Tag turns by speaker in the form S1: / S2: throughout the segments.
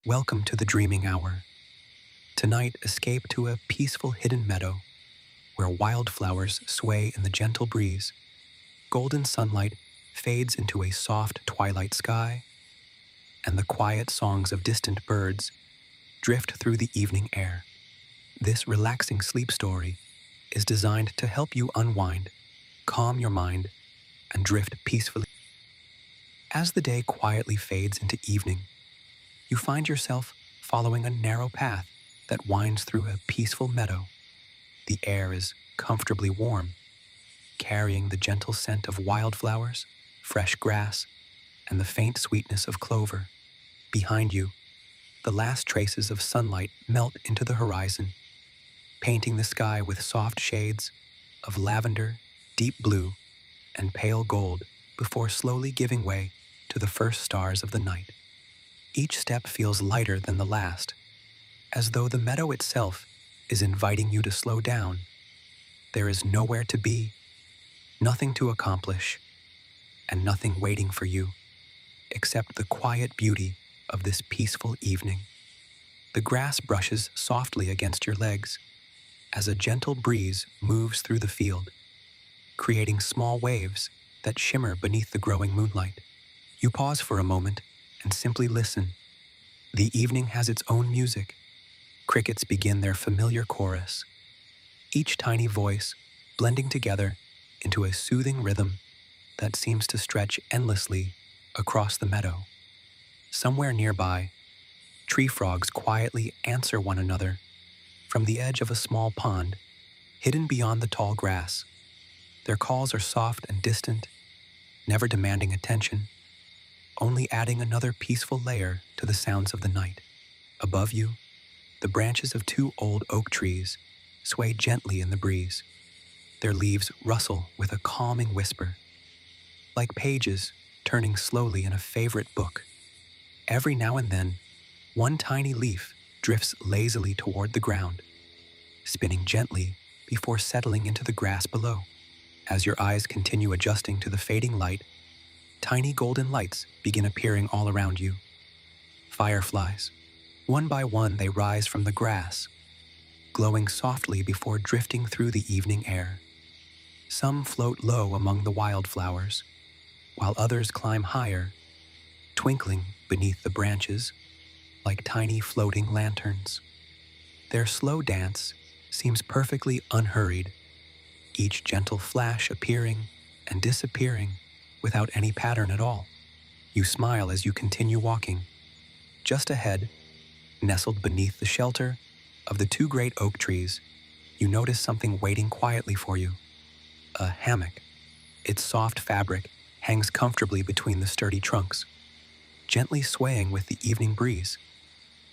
S1: Welcome to the dreaming hour. Tonight, escape to a peaceful hidden meadow where wildflowers sway in the gentle breeze. Golden sunlight fades into a soft twilight sky, and the quiet songs of distant birds drift through the evening air. This relaxing sleep story is designed to help you unwind, calm your mind, and drift peacefully. As the day quietly fades into evening, you find yourself following a narrow path that winds through a peaceful meadow. The air is comfortably warm, carrying the gentle scent of wildflowers, fresh grass, and the faint sweetness of clover. Behind you, the last traces of sunlight melt into the horizon, painting the sky with soft shades of lavender, deep blue, and pale gold before slowly giving way to the first stars of the night. Each step feels lighter than the last, as though the meadow itself is inviting you to slow down. There is nowhere to be, nothing to accomplish, and nothing waiting for you, except the quiet beauty of this peaceful evening. The grass brushes softly against your legs as a gentle breeze moves through the field, creating small waves that shimmer beneath the growing moonlight. You pause for a moment and simply listen. The evening has its own music. Crickets begin their familiar chorus, each tiny voice blending together into a soothing rhythm that seems to stretch endlessly across the meadow. Somewhere nearby, tree frogs quietly answer one another from the edge of a small pond, hidden beyond the tall grass. Their calls are soft and distant, never demanding attention, only adding another peaceful layer to the sounds of the night. Above you, the branches of two old oak trees sway gently in the breeze. Their leaves rustle with a calming whisper, like pages turning slowly in a favorite book. Every now and then, one tiny leaf drifts lazily toward the ground, spinning gently before settling into the grass below. As your eyes continue adjusting to the fading light, tiny golden lights begin appearing all around you. Fireflies. One by one they rise from the grass, glowing softly before drifting through the evening air. Some float low among the wildflowers, while others climb higher, twinkling beneath the branches like tiny floating lanterns. Their slow dance seems perfectly unhurried, each gentle flash appearing and disappearing without any pattern at all. You smile as you continue walking. Just ahead, nestled beneath the shelter of the two great oak trees, you notice something waiting quietly for you. A hammock. Its soft fabric hangs comfortably between the sturdy trunks, gently swaying with the evening breeze,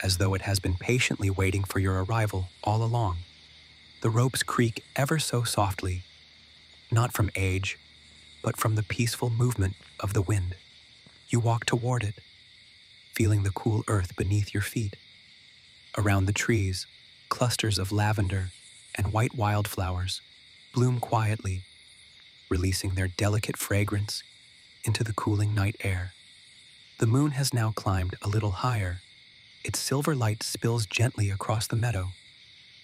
S1: as though it has been patiently waiting for your arrival all along. The ropes creak ever so softly, not from age, but from the peaceful movement of the wind. You walk toward it, feeling the cool earth beneath your feet. Around the trees, clusters of lavender and white wildflowers bloom quietly, releasing their delicate fragrance into the cooling night air. The moon has now climbed a little higher. Its silver light spills gently across the meadow,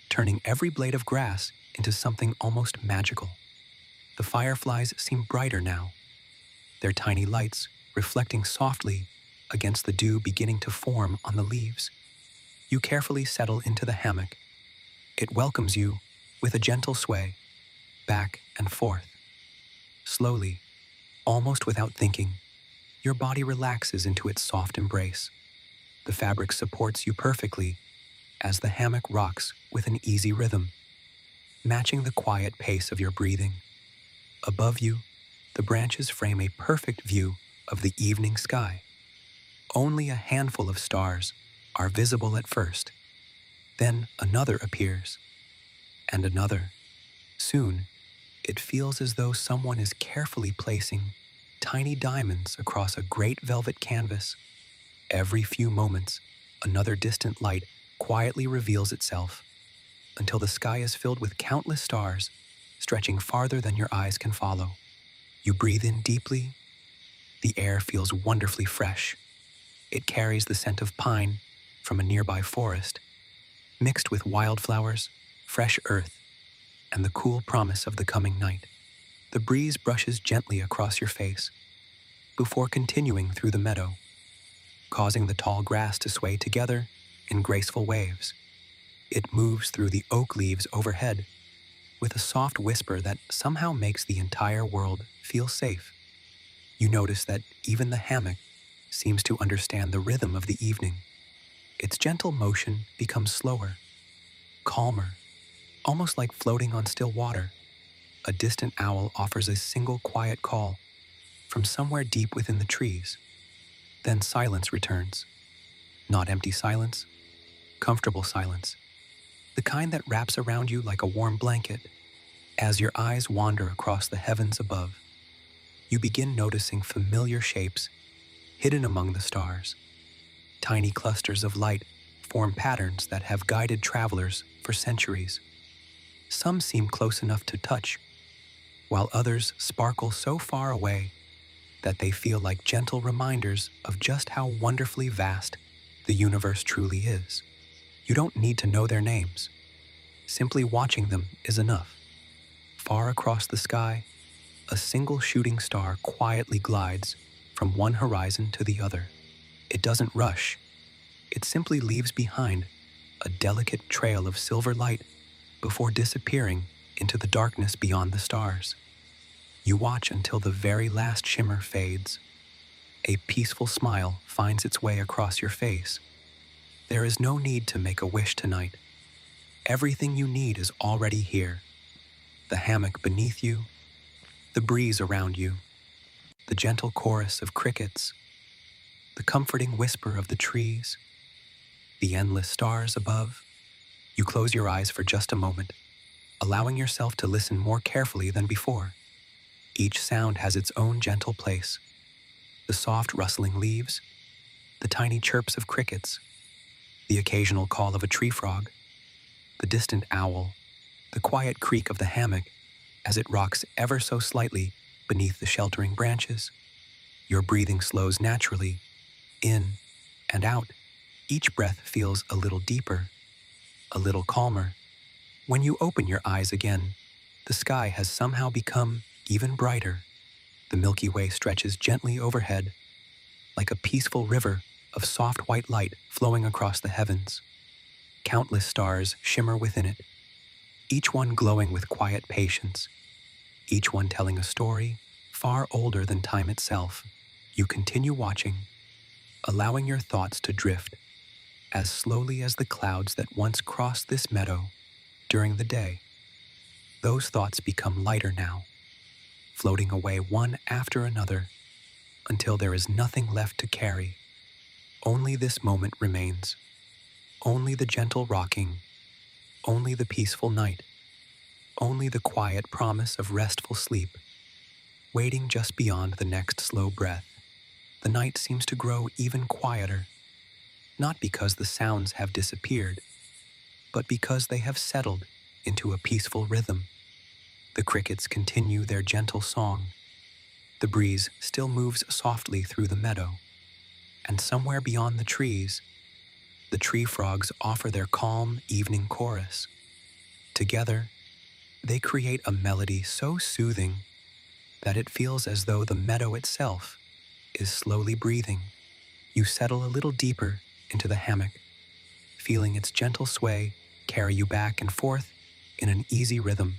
S1: turning every blade of grass into something almost magical. The fireflies seem brighter now, their tiny lights reflecting softly against the dew beginning to form on the leaves. You carefully settle into the hammock. It welcomes you with a gentle sway, back and forth. Slowly, almost without thinking, your body relaxes into its soft embrace. The fabric supports you perfectly as the hammock rocks with an easy rhythm, matching the quiet pace of your breathing. Above you, the branches frame a perfect view of the evening sky. Only a handful of stars are visible at first. Then another appears, and another. Soon, it feels as though someone is carefully placing tiny diamonds across a great velvet canvas. Every few moments, another distant light quietly reveals itself, until the sky is filled with countless stars stretching farther than your eyes can follow. You breathe in deeply. The air feels wonderfully fresh. It carries the scent of pine from a nearby forest, mixed with wildflowers, fresh earth, and the cool promise of the coming night. The breeze brushes gently across your face before continuing through the meadow, causing the tall grass to sway together in graceful waves. It moves through the oak leaves overhead with a soft whisper that somehow makes the entire world feel safe. You notice that even the hammock seems to understand the rhythm of the evening. Its gentle motion becomes slower, calmer, almost like floating on still water. A distant owl offers a single quiet call from somewhere deep within the trees. Then silence returns. Not empty silence, comfortable silence. The kind that wraps around you like a warm blanket. As your eyes wander across the heavens above, you begin noticing familiar shapes hidden among the stars. Tiny clusters of light form patterns that have guided travelers for centuries. Some seem close enough to touch, while others sparkle so far away that they feel like gentle reminders of just how wonderfully vast the universe truly is. You don't need to know their names. Simply watching them is enough. Far across the sky, a single shooting star quietly glides from one horizon to the other. It doesn't rush. It simply leaves behind a delicate trail of silver light before disappearing into the darkness beyond the stars. You watch until the very last shimmer fades. A peaceful smile finds its way across your face. There is no need to make a wish tonight. Everything you need is already here. The hammock beneath you, the breeze around you, the gentle chorus of crickets, the comforting whisper of the trees, the endless stars above. You close your eyes for just a moment, allowing yourself to listen more carefully than before. Each sound has its own gentle place. The soft rustling leaves, the tiny chirps of crickets, the occasional call of a tree frog, the distant owl, the quiet creak of the hammock as it rocks ever so slightly beneath the sheltering branches. Your breathing slows naturally, in and out. Each breath feels a little deeper, a little calmer. When you open your eyes again, the sky has somehow become even brighter. The Milky Way stretches gently overhead, like a peaceful river of soft white light flowing across the heavens. Countless stars shimmer within it, each one glowing with quiet patience, each one telling a story far older than time itself. You continue watching, allowing your thoughts to drift as slowly as the clouds that once crossed this meadow during the day. Those thoughts become lighter now, floating away one after another until there is nothing left to carry. Only this moment remains. Only the gentle rocking, only the peaceful night, only the quiet promise of restful sleep, waiting just beyond the next slow breath. The night seems to grow even quieter, not because the sounds have disappeared, but because they have settled into a peaceful rhythm. The crickets continue their gentle song. The breeze still moves softly through the meadow, and somewhere beyond the trees, the tree frogs offer their calm evening chorus. Together, they create a melody so soothing that it feels as though the meadow itself is slowly breathing. You settle a little deeper into the hammock, feeling its gentle sway carry you back and forth in an easy rhythm.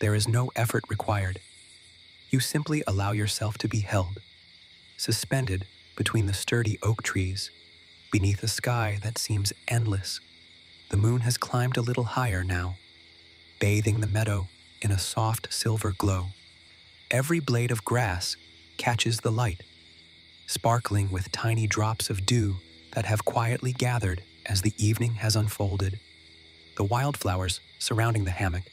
S1: There is no effort required. You simply allow yourself to be held, suspended between the sturdy oak trees, beneath a sky that seems endless. The moon has climbed a little higher now, bathing the meadow in a soft silver glow. Every blade of grass catches the light, sparkling with tiny drops of dew that have quietly gathered as the evening has unfolded. The wildflowers surrounding the hammock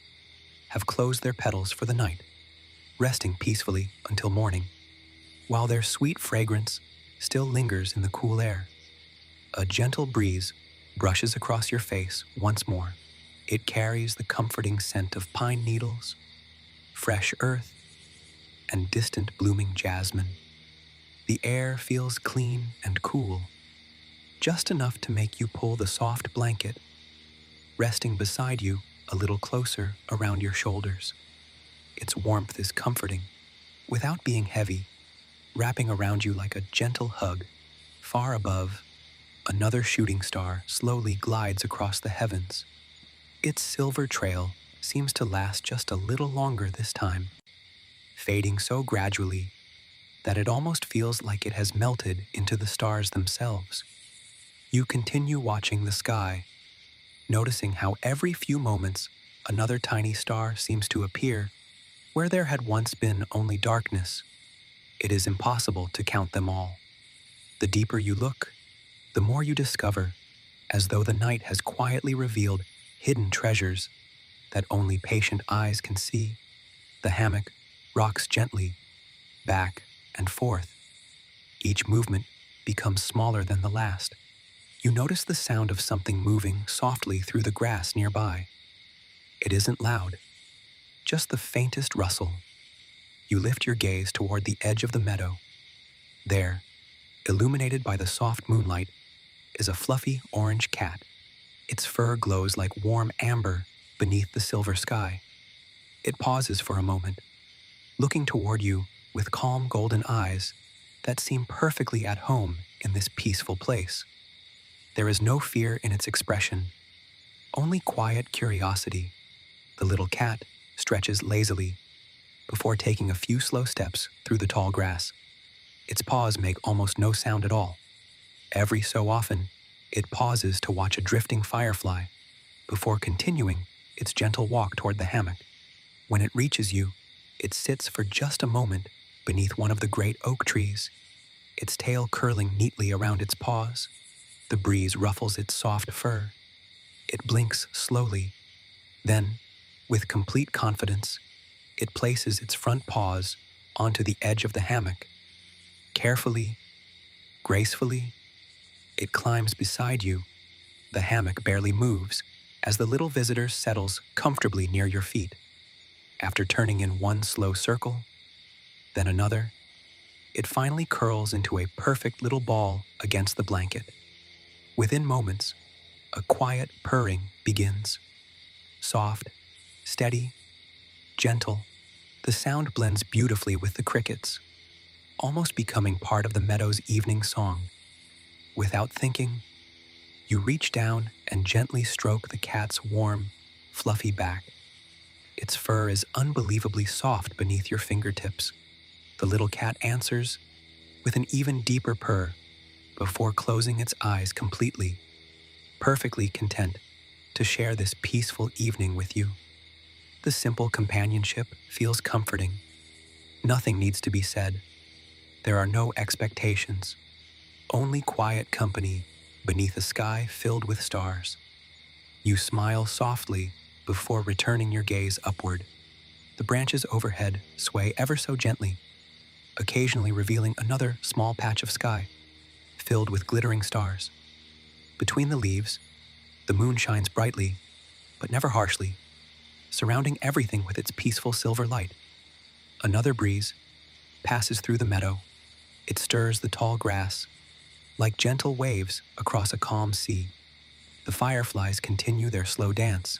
S1: have closed their petals for the night, resting peacefully until morning, while their sweet fragrance still lingers in the cool air. A gentle breeze brushes across your face once more. It carries the comforting scent of pine needles, fresh earth, and distant blooming jasmine. The air feels clean and cool, just enough to make you pull the soft blanket, resting beside you a little closer around your shoulders. Its warmth is comforting, without being heavy, wrapping around you like a gentle hug. Far above, another shooting star slowly glides across the heavens. Its silver trail seems to last just a little longer this time, fading so gradually that it almost feels like it has melted into the stars themselves. You continue watching the sky, noticing how every few moments another tiny star seems to appear where there had once been only darkness. It is impossible to count them all. The deeper you look, the more you discover, as though the night has quietly revealed hidden treasures that only patient eyes can see. The hammock rocks gently, back and forth. Each movement becomes smaller than the last. You notice the sound of something moving softly through the grass nearby. It isn't loud, just the faintest rustle. You lift your gaze toward the edge of the meadow. There, illuminated by the soft moonlight, is a fluffy orange cat. Its fur glows like warm amber beneath the silver sky. It pauses for a moment, looking toward you with calm golden eyes that seem perfectly at home in this peaceful place. There is no fear in its expression, only quiet curiosity. The little cat stretches lazily before taking a few slow steps through the tall grass. Its paws make almost no sound at all. Every so often, it pauses to watch a drifting firefly before continuing its gentle walk toward the hammock. When it reaches you, it sits for just a moment beneath one of the great oak trees, its tail curling neatly around its paws. The breeze ruffles its soft fur. It blinks slowly. Then, with complete confidence, it places its front paws onto the edge of the hammock. Carefully, gracefully, it climbs beside you. The hammock barely moves as the little visitor settles comfortably near your feet. After turning in one slow circle, then another, it finally curls into a perfect little ball against the blanket. Within moments, a quiet purring begins. Soft, steady, gentle, the sound blends beautifully with the crickets, almost becoming part of the meadow's evening song. Without thinking, you reach down and gently stroke the cat's warm, fluffy back. Its fur is unbelievably soft beneath your fingertips. The little cat answers with an even deeper purr before closing its eyes completely, perfectly content to share this peaceful evening with you. The simple companionship feels comforting. Nothing needs to be said. There are no expectations, only quiet company beneath a sky filled with stars. You smile softly before returning your gaze upward. The branches overhead sway ever so gently, occasionally revealing another small patch of sky, filled with glittering stars. Between the leaves, the moon shines brightly, but never harshly, surrounding everything with its peaceful silver light. Another breeze passes through the meadow. It stirs the tall grass, like gentle waves across a calm sea. The fireflies continue their slow dance,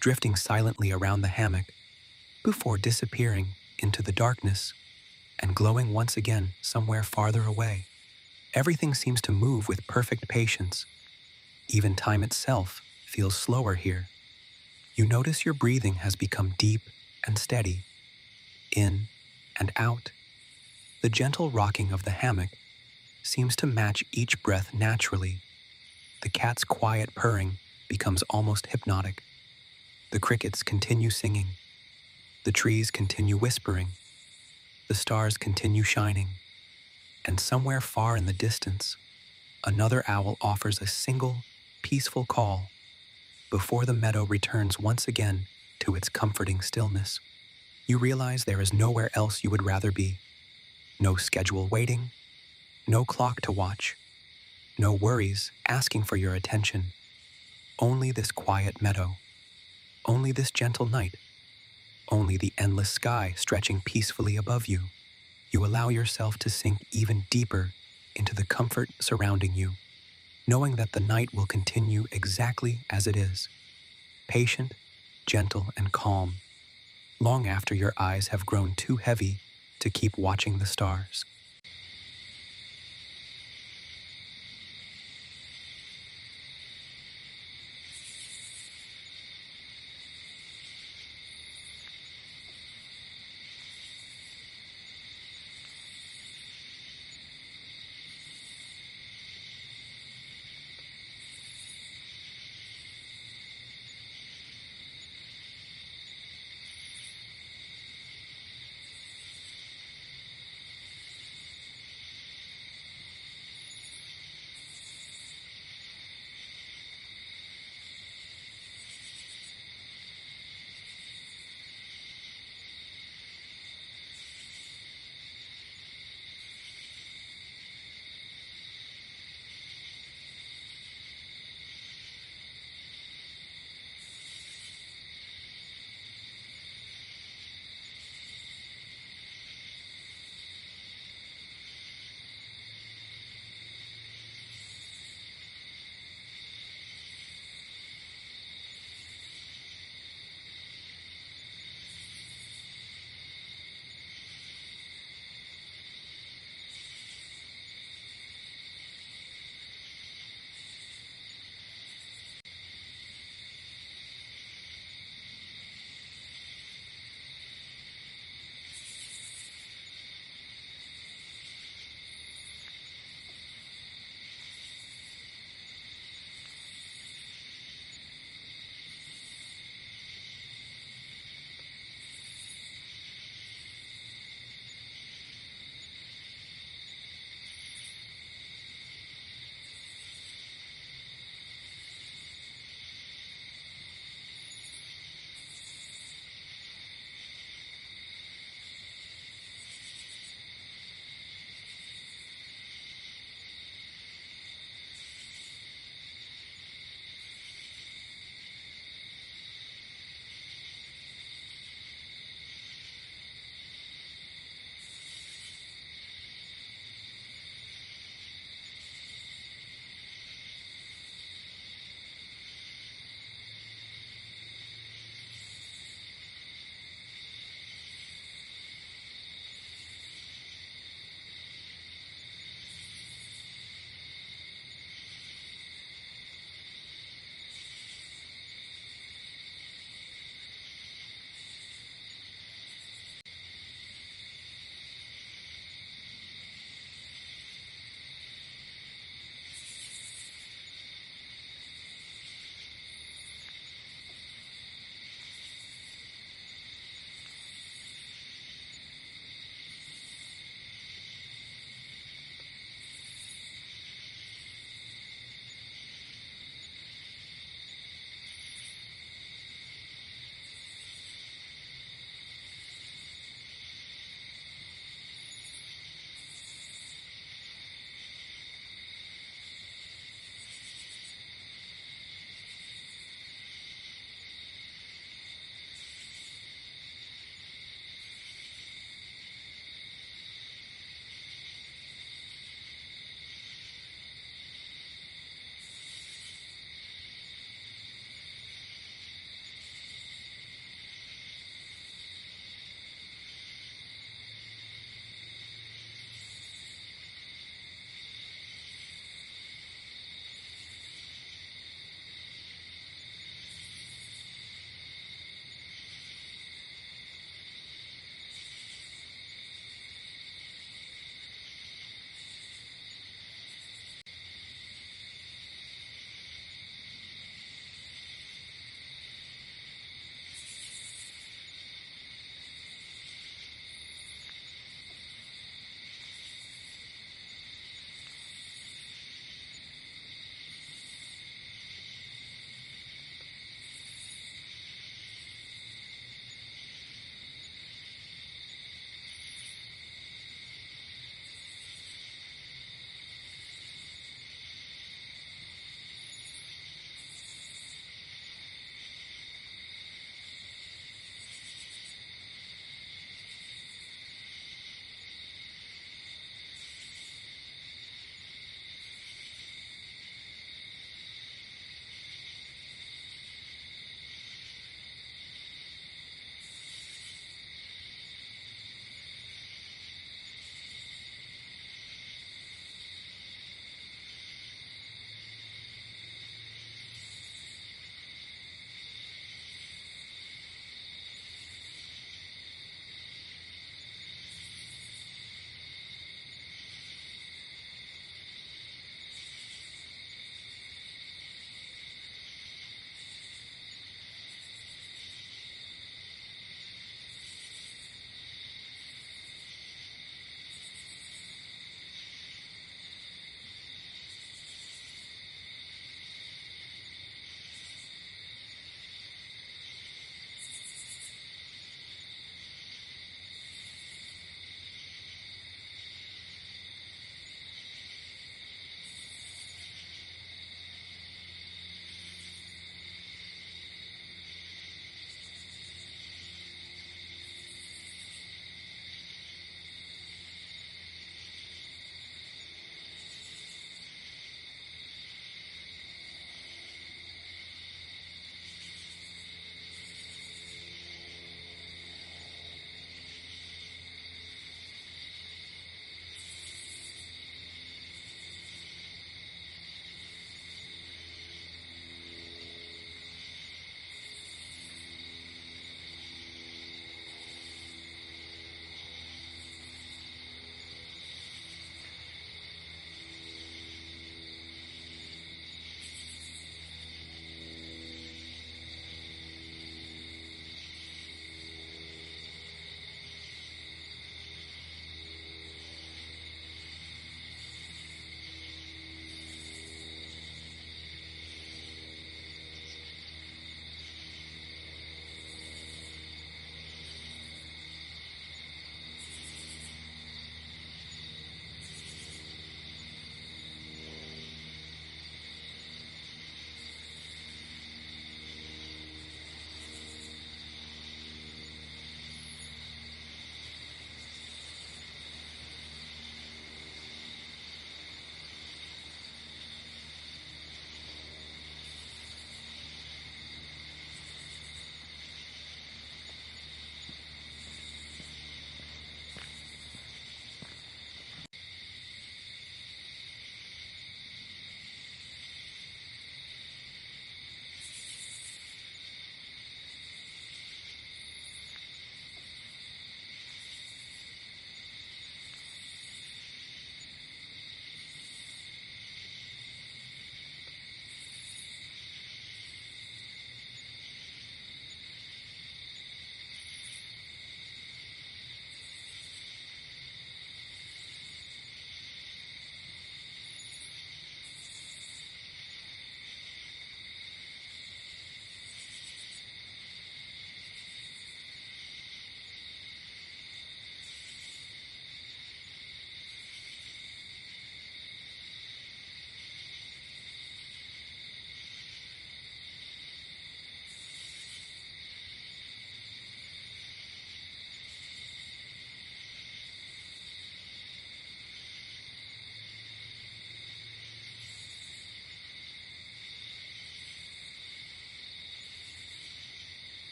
S1: drifting silently around the hammock before disappearing into the darkness and glowing once again somewhere farther away. Everything seems to move with perfect patience. Even time itself feels slower here. You notice your breathing has become deep and steady, in and out. The gentle rocking of the hammock seems to match each breath naturally. The cat's quiet purring becomes almost hypnotic. The crickets continue singing. The trees continue whispering. The stars continue shining. And somewhere far in the distance, another owl offers a single, peaceful call before the meadow returns once again to its comforting stillness. You realize there is nowhere else you would rather be. No schedule waiting, no clock to watch, no worries asking for your attention. Only this quiet meadow, only this gentle night, only the endless sky stretching peacefully above you. You allow yourself to sink even deeper into the comfort surrounding you. knowing that the night will continue exactly as it is, patient, gentle, and calm, long after your eyes have grown too heavy to keep watching the stars.